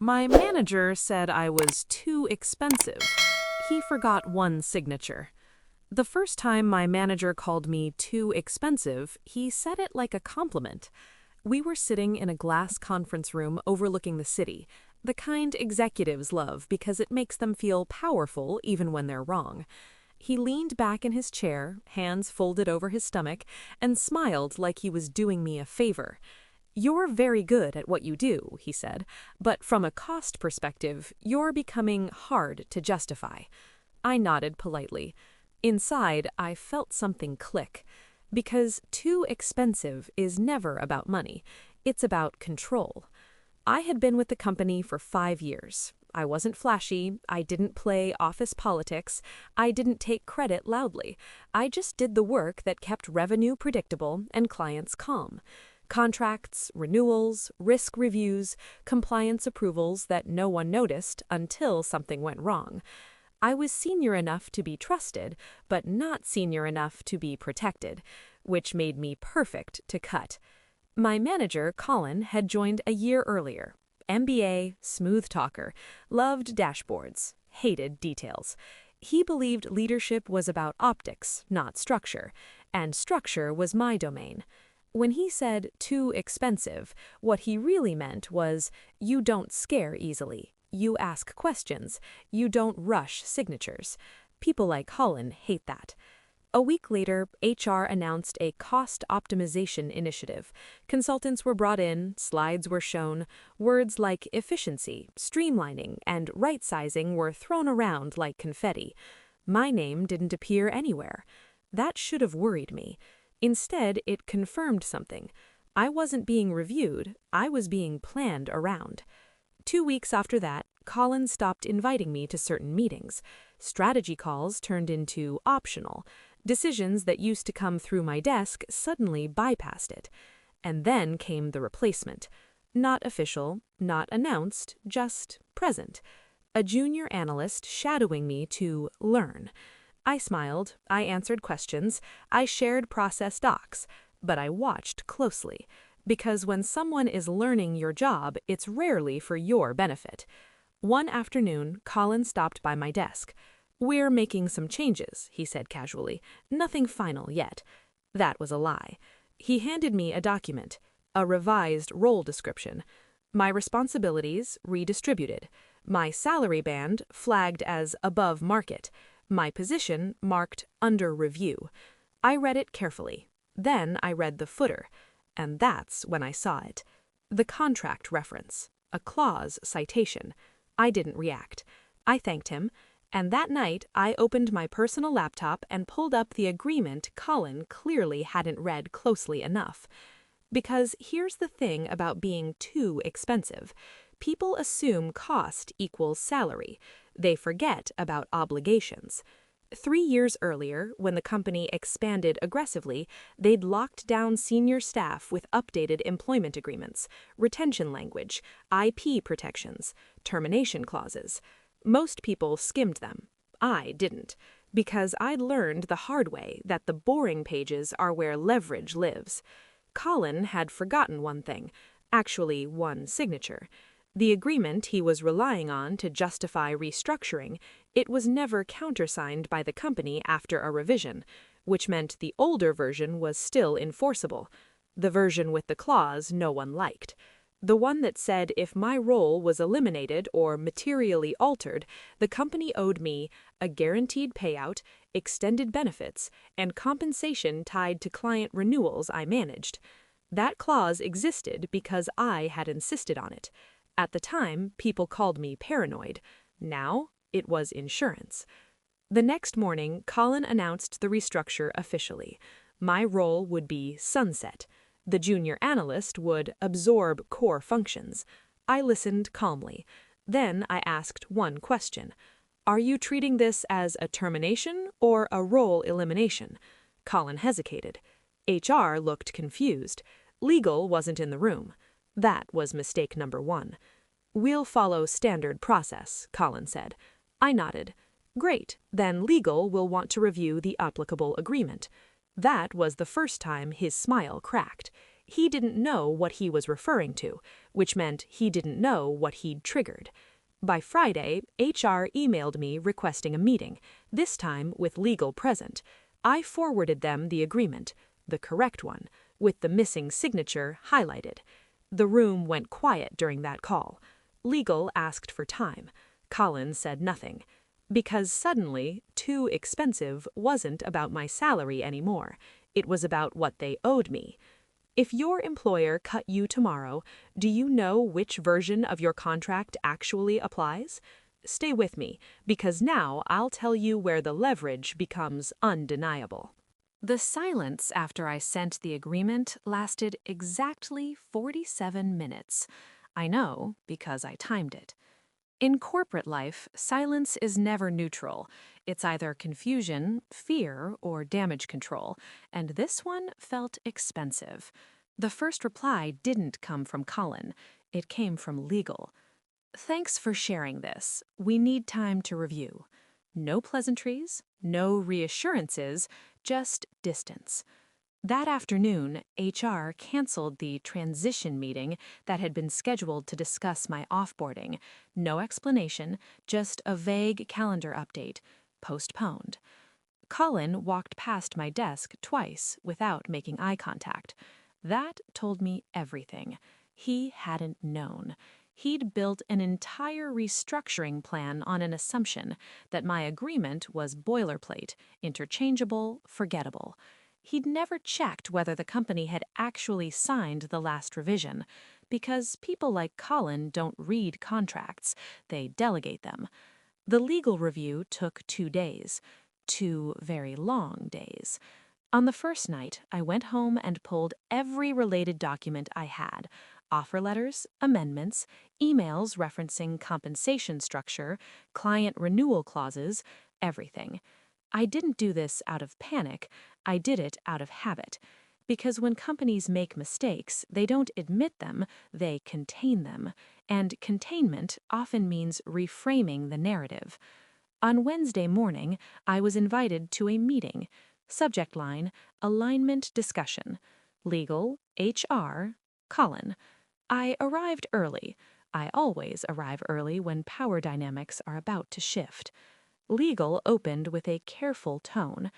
My manager said I was too expensive. He forgot one signature. The first time my manager called me too expensive, he said it like a compliment. We were sitting in a glass conference room overlooking the city, the kind executives love because it makes them feel powerful even when they're wrong. He leaned back in his chair, hands folded over his stomach, and smiled like he was doing me a favor. "You're very good at what you do," he said, "but from a cost perspective, you're becoming hard to justify." I nodded politely. Inside, I felt something click. Because too expensive is never about money. It's about control. I had been with the company for 5 years. I wasn't flashy, I didn't play office politics, I didn't take credit loudly. I just did the work that kept revenue predictable and clients calm. Contracts, renewals, risk reviews, compliance approvals that no one noticed until something went wrong. I was senior enough to be trusted, but not senior enough to be protected, which made me perfect to cut. My manager, Colin, had joined a year earlier. MBA, smooth talker, loved dashboards, hated details. He believed leadership was about optics, not structure, and structure was my domain. When he said too expensive, what he really meant was, you don't scare easily. You ask questions. You don't rush signatures. People like Colin hate that. A week later, HR announced a cost optimization initiative. Consultants were brought in, slides were shown, words like efficiency, streamlining, and right-sizing were thrown around like confetti. My name didn't appear anywhere. That should have worried me. Instead, it confirmed something. I wasn't being reviewed, I was being planned around. 2 weeks after that, Colin stopped inviting me to certain meetings. Strategy calls turned into optional. Decisions that used to come through my desk suddenly bypassed it. And then came the replacement. Not official, not announced, just present. A junior analyst shadowing me to learn. I smiled, I answered questions, I shared process docs, but I watched closely. Because when someone is learning your job, it's rarely for your benefit. One afternoon, Colin stopped by my desk. "We're making some changes," he said casually. "Nothing final yet." That was a lie. He handed me a document, a revised role description. My responsibilities redistributed. My salary band flagged as above market. My position marked under review. I read it carefully. Then I read the footer. And that's when I saw it. The contract reference. A clause citation. I didn't react. I thanked him, and that night I opened my personal laptop and pulled up the agreement Colin clearly hadn't read closely enough. Because here's the thing about being too expensive. People assume cost equals salary. They forget about obligations. 3 years earlier, when the company expanded aggressively, they'd locked down senior staff with updated employment agreements, retention language, IP protections, termination clauses. Most people skimmed them. I didn't, because I'd learned the hard way that the boring pages are where leverage lives. Colin had forgotten one thing, actually one signature. The agreement he was relying on to justify restructuring, it was never countersigned by the company after a revision, which meant the older version was still enforceable. The version with the clause no one liked. The one that said if my role was eliminated or materially altered, the company owed me a guaranteed payout, extended benefits, and compensation tied to client renewals I managed. That clause existed because I had insisted on it. At the time, people called me paranoid. Now, it was insurance. The next morning, Colin announced the restructure officially. My role would be sunset. The junior analyst would absorb core functions. I listened calmly. Then I asked one question. "Are you treating this as a termination or a role elimination?" Colin hesitated. HR looked confused. Legal wasn't in the room. That was mistake number 1. "We'll follow standard process," Colin said. I nodded. "Great, then legal will want to review the applicable agreement." That was the first time his smile cracked. He didn't know what he was referring to, which meant he didn't know what he'd triggered. By Friday, HR emailed me requesting a meeting, this time with legal present. I forwarded them the agreement, the correct one, with the missing signature highlighted. The room went quiet during that call. Legal asked for time. Colin said nothing. Because suddenly, too expensive wasn't about my salary anymore. It was about what they owed me. If your employer cut you tomorrow, do you know which version of your contract actually applies? Stay with me, because now I'll tell you where the leverage becomes undeniable. The silence after I sent the agreement lasted exactly 47 minutes. I know because I timed it. In corporate life, silence is never neutral. It's either confusion, fear, or damage control, and this one felt expensive. The first reply didn't come from Colin. It came from legal. Thanks for sharing this. We need time to review. No pleasantries, no reassurances, just distance. That afternoon, HR canceled the transition meeting that had been scheduled to discuss my offboarding. No explanation, just a vague calendar update. Postponed. Colin walked past my desk twice without making eye contact. That told me everything. He hadn't known. He'd built an entire restructuring plan on an assumption that my agreement was boilerplate, interchangeable, forgettable. He'd never checked whether the company had actually signed the last revision, because people like Colin don't read contracts, they delegate them. The legal review took 2 days. 2 very long days. On the first night, I went home and pulled every related document I had: offer letters, amendments, emails referencing compensation structure, client renewal clauses, everything. I didn't do this out of panic, I did it out of habit. Because when companies make mistakes, they don't admit them, they contain them. And containment often means reframing the narrative. On Wednesday morning, I was invited to a meeting. Subject line, alignment discussion. Legal, HR, Colin. I arrived early. I always arrive early when power dynamics are about to shift. Legal opened with a careful tone.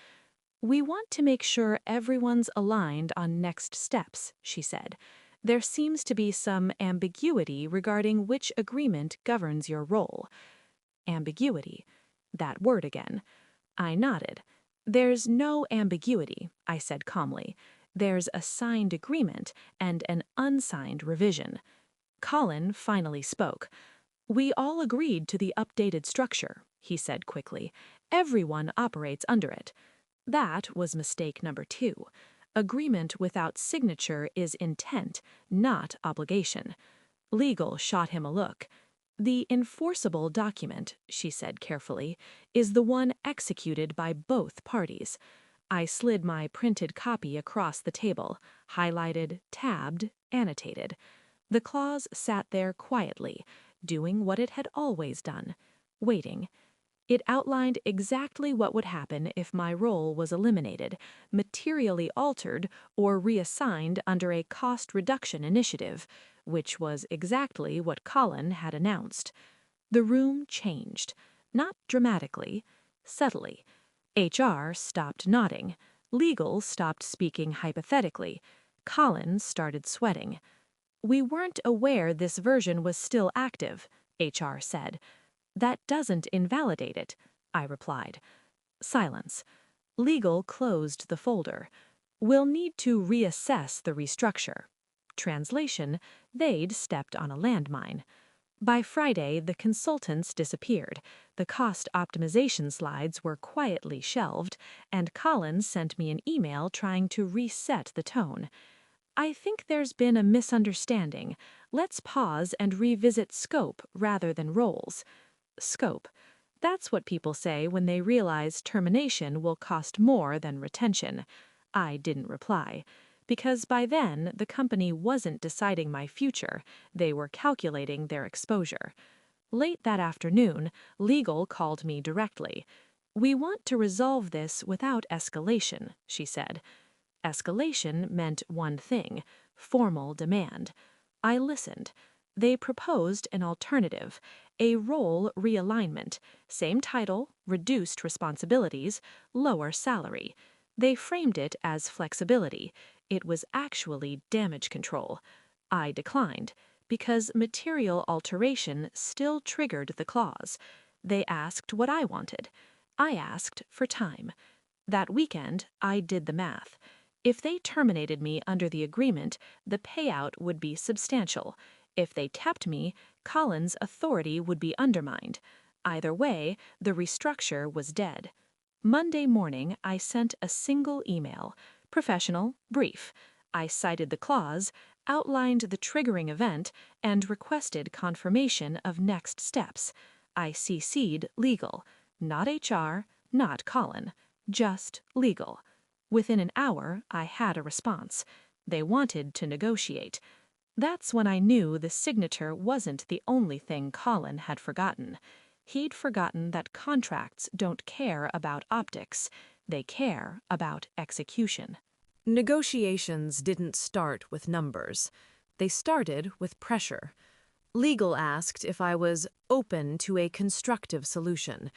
We want to make sure everyone's aligned on next steps, she said. There seems to be some ambiguity regarding which agreement governs your role. Ambiguity. That word again. I nodded. There's no ambiguity, I said calmly. There's a signed agreement and an unsigned revision. Colin finally spoke. We all agreed to the updated structure, he said quickly. Everyone operates under it. That was mistake number 2. Agreement without signature is intent, not obligation. Legal shot him a look. The enforceable document, she said carefully, is the one executed by both parties. I slid my printed copy across the table, highlighted, tabbed, annotated. The clause sat there quietly, doing what it had always done, waiting. It outlined exactly what would happen if my role was eliminated, materially altered, or reassigned under a cost reduction initiative, which was exactly what Colin had announced. The room changed, not dramatically, subtly. HR stopped nodding. Legal stopped speaking hypothetically. Colin started sweating. We weren't aware this version was still active, HR said. That doesn't invalidate it, I replied. Silence. Legal closed the folder. We'll need to reassess the restructure. Translation, they'd stepped on a landmine. By Friday, the consultants disappeared. The cost optimization slides were quietly shelved, and Colin sent me an email trying to reset the tone. I think there's been a misunderstanding. Let's pause and revisit scope rather than roles. Scope. That's what people say when they realize termination will cost more than retention. I didn't reply. Because by then, the company wasn't deciding my future, they were calculating their exposure. Late that afternoon, legal called me directly. We want to resolve this without escalation, she said. Escalation meant one thing: formal demand. I listened. They proposed an alternative, a role realignment, same title, reduced responsibilities, lower salary. They framed it as flexibility. It was actually damage control. I declined, because material alteration still triggered the clause. They asked what I wanted. I asked for time. That weekend, I did the math. If they terminated me under the agreement, the payout would be substantial. If they kept me, Colin's authority would be undermined. Either way, the restructure was dead. Monday morning, I sent a single email. Professional, brief. I cited the clause, outlined the triggering event, and requested confirmation of next steps. I CC'd legal. Not HR, not Colin. Just legal. Within an hour, I had a response. They wanted to negotiate. That's when I knew the signature wasn't the only thing Colin had forgotten. He'd forgotten that contracts don't care about optics. They care about execution. Negotiations didn't start with numbers. They started with pressure. Legal asked if I was open to a constructive solution.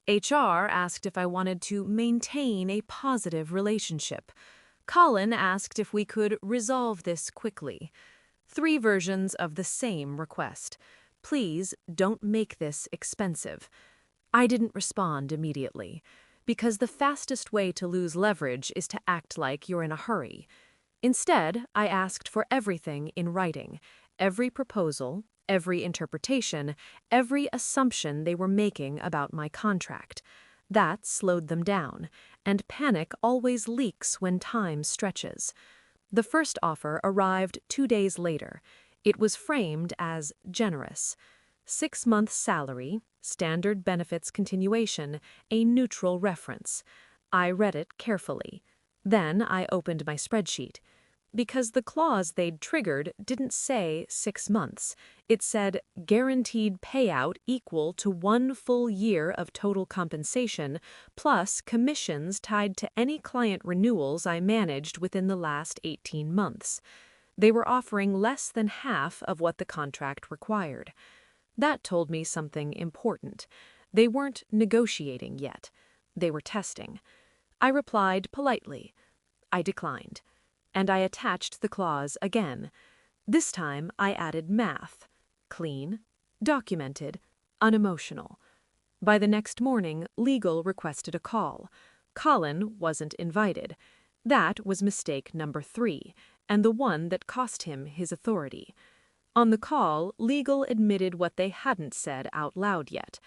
HR asked if I wanted to maintain a positive relationship. Colin asked if we could resolve this quickly. 3 versions of the same request. Please don't make this expensive. I didn't respond immediately, because the fastest way to lose leverage is to act like you're in a hurry. Instead, I asked for everything in writing, every proposal, every interpretation, every assumption they were making about my contract. That slowed them down, and panic always leaks when time stretches. The first offer arrived 2 days later. It was framed as generous. 6 months salary, standard benefits continuation, a neutral reference. I read it carefully. Then I opened my spreadsheet. Because the clause they'd triggered didn't say 6 months. It said guaranteed payout equal to 1 full year of total compensation, plus commissions tied to any client renewals I managed within the last 18 months. They were offering less than half of what the contract required. That told me something important. They weren't negotiating yet. They were testing. I replied politely. I declined. And I attached the clause again. This time I added math. Clean, documented, unemotional. By the next morning, legal requested a call. Colin wasn't invited. That was mistake number 3, and the one that cost him his authority. On the call, legal admitted what they hadn't said out loud yet.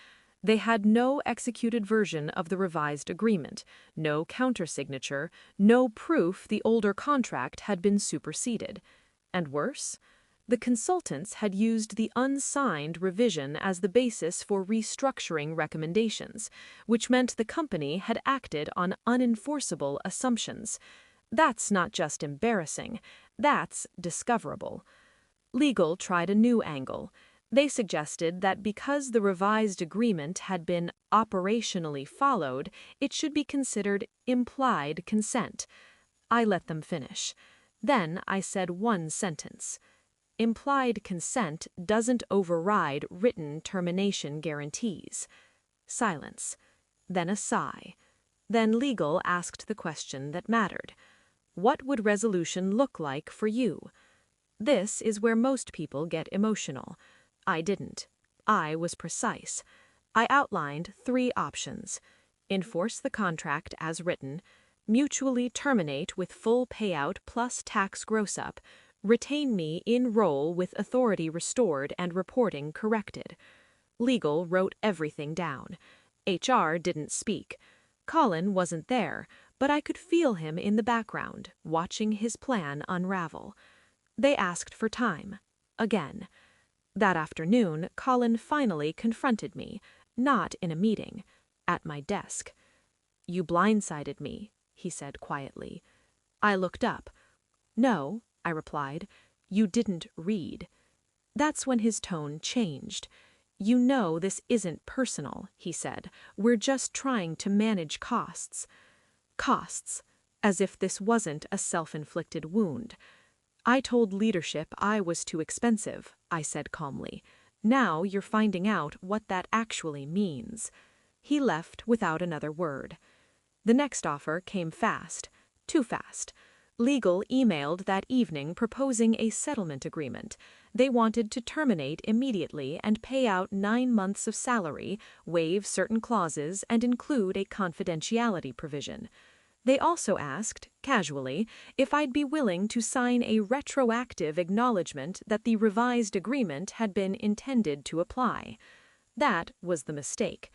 They had no executed version of the revised agreement, no countersignature, no proof the older contract had been superseded. And worse, the consultants had used the unsigned revision as the basis for restructuring recommendations, which meant the company had acted on unenforceable assumptions. That's not just embarrassing, that's discoverable. Legal tried a new angle. They suggested that because the revised agreement had been operationally followed, it should be considered implied consent. I let them finish. Then I said one sentence. Implied consent doesn't override written termination guarantees. Silence. Then a sigh. Then legal asked the question that mattered. What would resolution look like for you? This is where most people get emotional. I didn't. I was precise. I outlined 3 options. Enforce the contract as written, mutually terminate with full payout plus tax gross-up, retain me in role with authority restored and reporting corrected. Legal wrote everything down. HR didn't speak. Colin wasn't there, but I could feel him in the background, watching his plan unravel. They asked for time. Again. That afternoon, Colin finally confronted me, not in a meeting, at my desk. You blindsided me, he said quietly. I looked up. No, I replied, you didn't read. That's when his tone changed. You know this isn't personal, he said. We're just trying to manage costs. Costs, as if this wasn't a self-inflicted wound. I told leadership I was too expensive, I said calmly. Now you're finding out what that actually means. He left without another word. The next offer came fast, too fast. Legal emailed that evening proposing a settlement agreement. They wanted to terminate immediately and pay out 9 months of salary, waive certain clauses, and include a confidentiality provision. They also asked, casually, if I'd be willing to sign a retroactive acknowledgement that the revised agreement had been intended to apply. That was the mistake.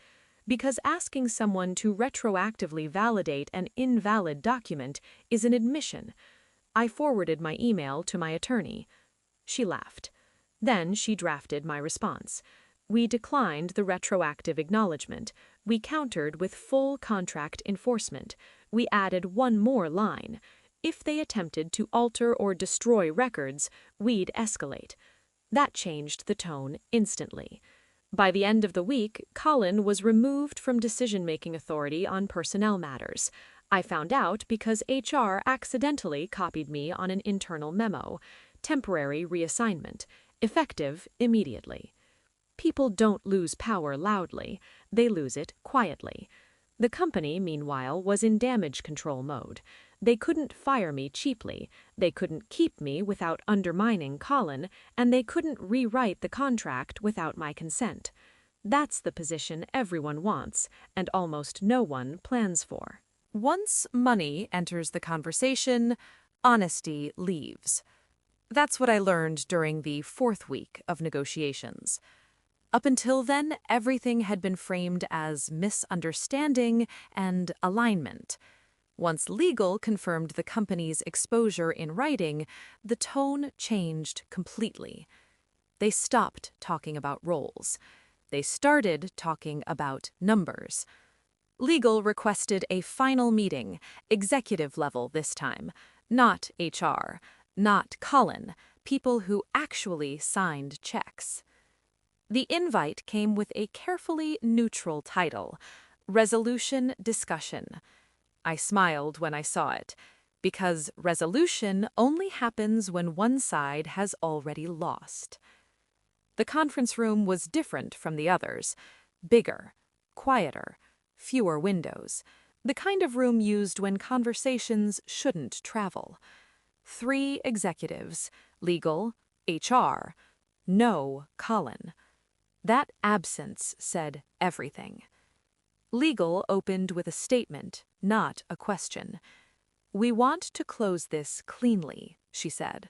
Because asking someone to retroactively validate an invalid document is an admission. I forwarded my email to my attorney. She laughed. Then she drafted my response. We declined the retroactive acknowledgement. We countered with full contract enforcement. We added one more line. If they attempted to alter or destroy records, we'd escalate. That changed the tone instantly. By the end of the week, Colin was removed from decision-making authority on personnel matters. I found out because HR accidentally copied me on an internal memo. Temporary reassignment. Effective immediately. People don't lose power loudly. They lose it quietly. The company, meanwhile, was in damage control mode. They couldn't fire me cheaply, they couldn't keep me without undermining Colin, and they couldn't rewrite the contract without my consent. That's the position everyone wants, and almost no one plans for. Once money enters the conversation, honesty leaves. That's what I learned during the 4th week of negotiations. Up until then, everything had been framed as misunderstanding and alignment. Once legal confirmed the company's exposure in writing, the tone changed completely. They stopped talking about roles. They started talking about numbers. Legal requested a final meeting, executive level this time, not HR, not Colin, people who actually signed checks. The invite came with a carefully neutral title, Resolution Discussion. I smiled when I saw it, because resolution only happens when one side has already lost. The conference room was different from the others, bigger, quieter, fewer windows, the kind of room used when conversations shouldn't travel. 3 executives, legal, HR, no Colin. That absence said everything. Legal opened with a statement, not a question. We want to close this cleanly, she said.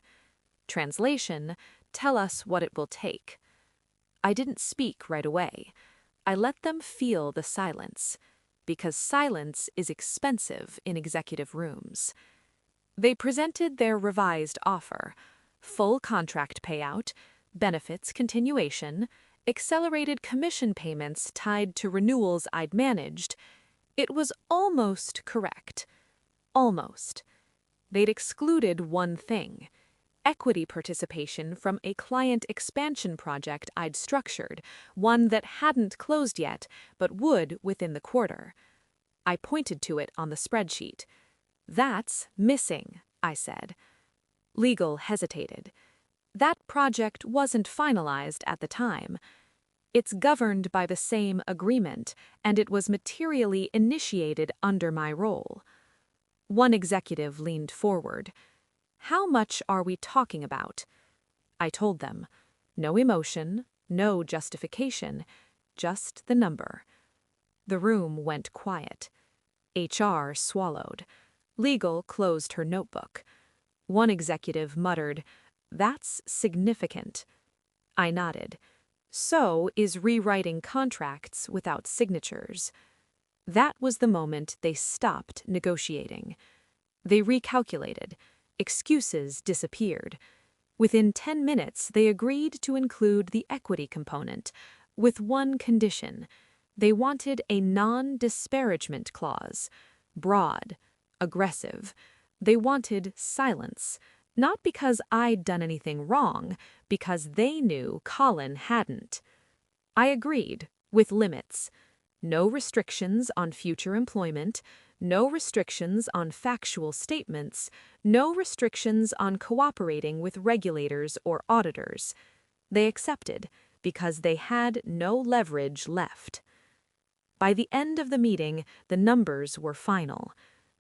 Translation, tell us what it will take. I didn't speak right away. I let them feel the silence, because silence is expensive in executive rooms. They presented their revised offer, full contract payout, benefits continuation, accelerated commission payments tied to renewals I'd managed. It was almost correct. Almost. They'd excluded one thing: equity participation from a client expansion project I'd structured, one that hadn't closed yet, but would within the quarter. I pointed to it on the spreadsheet. That's missing, I said. Legal hesitated. That project wasn't finalized at the time. It's governed by the same agreement, and it was materially initiated under my role. One executive leaned forward. How much are we talking about? I told them. No emotion, no justification, just the number. The room went quiet. HR swallowed. Legal closed her notebook. One executive muttered, "That's significant." I nodded. So is rewriting contracts without signatures. That was the moment they stopped negotiating. They recalculated. Excuses disappeared. Within 10 minutes, they agreed to include the equity component, with one condition. They wanted a non-disparagement clause. Broad, aggressive. They wanted silence. Not because I'd done anything wrong, because they knew Colin hadn't. I agreed, with limits. No restrictions on future employment, no restrictions on factual statements, no restrictions on cooperating with regulators or auditors. They accepted because they had no leverage left. By the end of the meeting, the numbers were final.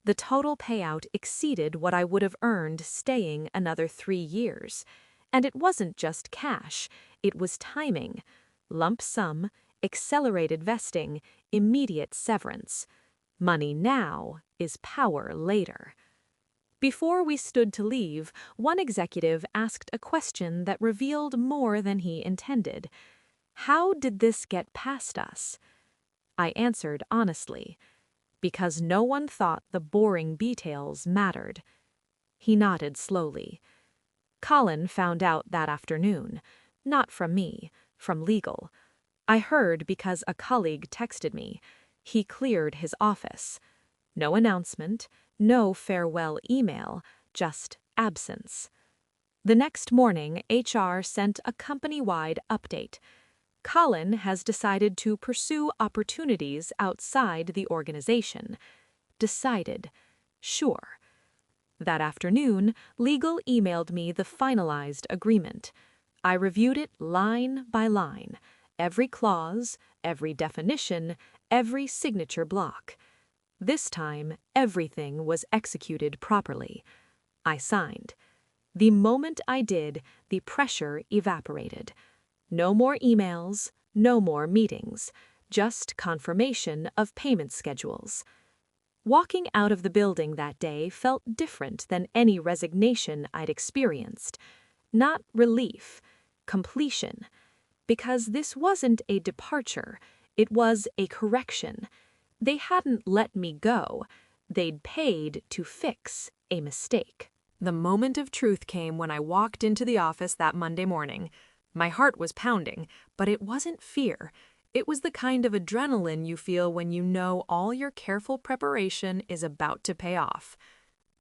The total payout exceeded what I would have earned staying another 3 years. And it wasn't just cash, it was timing. Lump sum, accelerated vesting, immediate severance. Money now is power later. Before we stood to leave, one executive asked a question that revealed more than he intended. How did this get past us? I answered honestly, because no one thought the boring details mattered. He nodded slowly. Colin found out that afternoon. Not from me, from legal. I heard because a colleague texted me. He cleared his office. No announcement, no farewell email, just absence. The next morning, HR sent a company-wide update. Colin has decided to pursue opportunities outside the organization. Decided. Sure. That afternoon, legal emailed me the finalized agreement. I reviewed it line by line, every clause, every definition, every signature block. This time, everything was executed properly. I signed. The moment I did, the pressure evaporated. No more emails, no more meetings, just confirmation of payment schedules. Walking out of the building that day felt different than any resignation I'd experienced. Not relief, completion. Because this wasn't a departure, it was a correction. They hadn't let me go. They'd paid to fix a mistake. The moment of truth came when I walked into the office that Monday morning. My heart was pounding, but it wasn't fear. It was the kind of adrenaline you feel when you know all your careful preparation is about to pay off.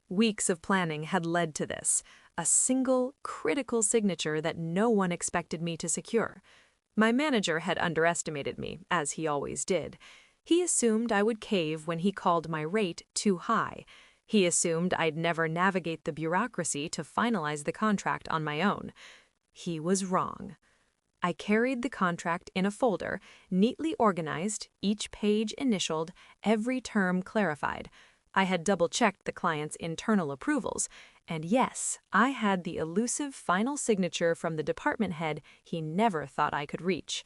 Weeks of planning had led to this, a single, critical signature that no one expected me to secure. My manager had underestimated me, as he always did. He assumed I would cave when he called my rate too high. He assumed I'd never navigate the bureaucracy to finalize the contract on my own. He was wrong. I carried the contract in a folder, neatly organized, each page initialed, every term clarified. I had double-checked the client's internal approvals, and yes, I had the elusive final signature from the department head he never thought I could reach.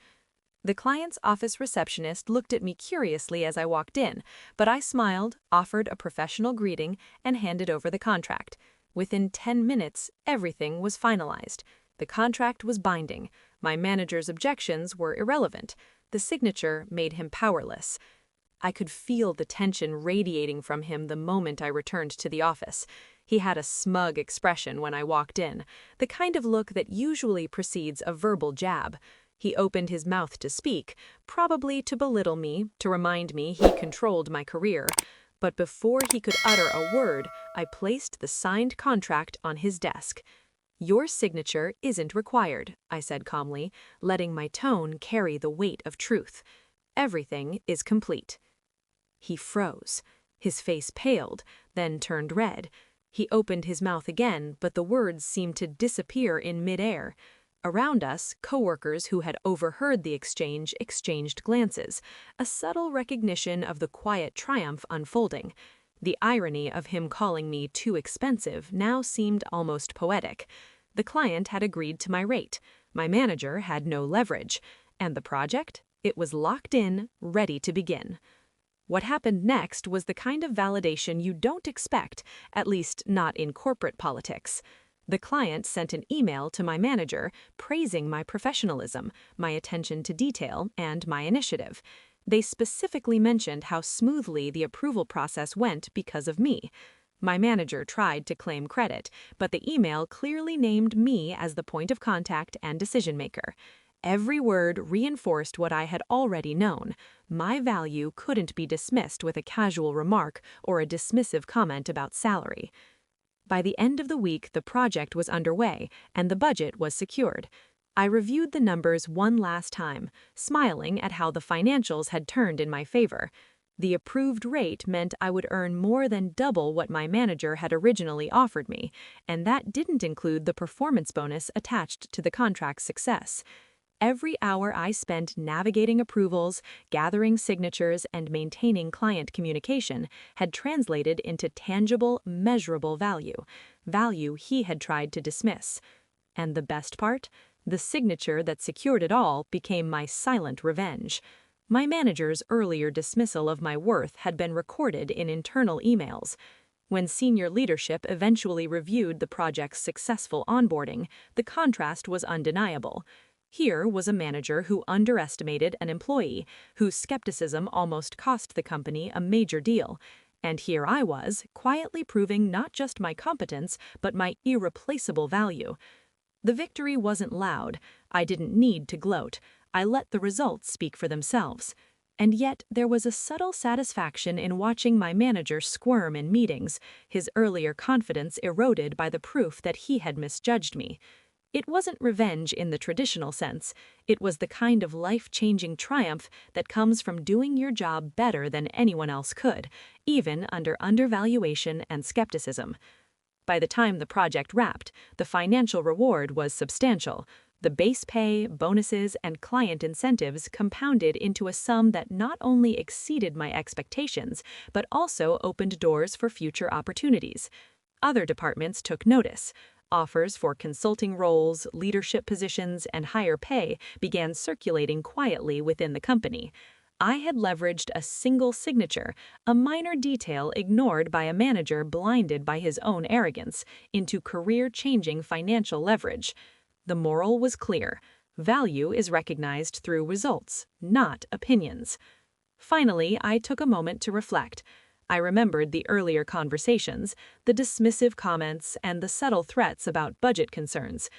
The client's office receptionist looked at me curiously as I walked in, but I smiled, offered a professional greeting, and handed over the contract. Within 10 minutes, everything was finalized. The contract was binding. My manager's objections were irrelevant. The signature made him powerless. I could feel the tension radiating from him the moment I returned to the office. He had a smug expression when I walked in, the kind of look that usually precedes a verbal jab. He opened his mouth to speak, probably to belittle me, to remind me he controlled my career. But before he could utter a word, I placed the signed contract on his desk. "Your signature isn't required," I said calmly, letting my tone carry the weight of truth. "Everything is complete." He froze. His face paled, then turned red. He opened his mouth again, but the words seemed to disappear in midair. Around us, coworkers who had overheard the exchange exchanged glances, a subtle recognition of the quiet triumph unfolding. The irony of him calling me too expensive now seemed almost poetic. The client had agreed to my rate. My manager had no leverage. And the project? It was locked in, ready to begin. What happened next was the kind of validation you don't expect, at least not in corporate politics. The client sent an email to my manager praising my professionalism, my attention to detail, and my initiative. They specifically mentioned how smoothly the approval process went because of me. My manager tried to claim credit, but the email clearly named me as the point of contact and decision-maker. Every word reinforced what I had already known. My value couldn't be dismissed with a casual remark or a dismissive comment about salary. By the end of the week, the project was underway, and the budget was secured. I reviewed the numbers one last time, smiling at how the financials had turned in my favor. The approved rate meant I would earn more than double what my manager had originally offered me, and that didn't include the performance bonus attached to the contract's success. Every hour I spent navigating approvals, gathering signatures, and maintaining client communication had translated into tangible, measurable value he had tried to dismiss. And the best part? The signature that secured it all became my silent revenge. My manager's earlier dismissal of my worth had been recorded in internal emails. When senior leadership eventually reviewed the project's successful onboarding, the contrast was undeniable. Here was a manager who underestimated an employee, whose skepticism almost cost the company a major deal. And here I was, quietly proving not just my competence, but my irreplaceable value. The victory wasn't loud. I didn't need to gloat. I let the results speak for themselves. And yet there was a subtle satisfaction in watching my manager squirm in meetings, his earlier confidence eroded by the proof that he had misjudged me. It wasn't revenge in the traditional sense. It was the kind of life-changing triumph that comes from doing your job better than anyone else could, even under undervaluation and skepticism. By the time the project wrapped, the financial reward was substantial. The base pay, bonuses, and client incentives compounded into a sum that not only exceeded my expectations, but also opened doors for future opportunities. Other departments took notice. Offers for consulting roles, leadership positions, and higher pay began circulating quietly within the company. I had leveraged a single signature, a minor detail ignored by a manager blinded by his own arrogance, into career-changing financial leverage. The moral was clear. Value is recognized through results, not opinions. Finally, I took a moment to reflect. I remembered the earlier conversations, the dismissive comments, and the subtle threats about budget concerns.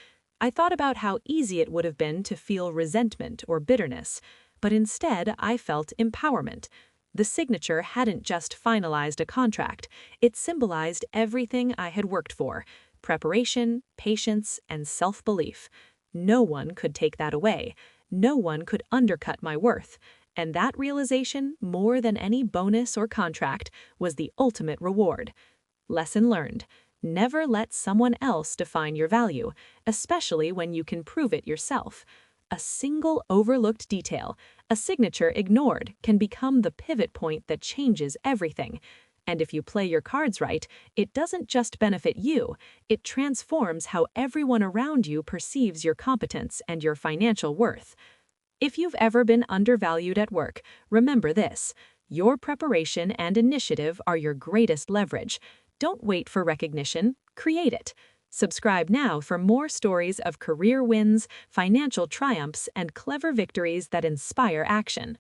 I thought about how easy it would have been to feel resentment or bitterness. But instead, I felt empowerment. The signature hadn't just finalized a contract. It symbolized everything I had worked for: preparation, patience, and self-belief. No one could take that away. No one could undercut my worth. And that realization, more than any bonus or contract, was the ultimate reward. Lesson learned. Never let someone else define your value, especially when you can prove it yourself. A single overlooked detail, a signature ignored, can become the pivot point that changes everything. And if you play your cards right, it doesn't just benefit you, it transforms how everyone around you perceives your competence and your financial worth. If you've ever been undervalued at work, remember this: your preparation and initiative are your greatest leverage. Don't wait for recognition, create it. Subscribe now for more stories of career wins, financial triumphs, and clever victories that inspire action.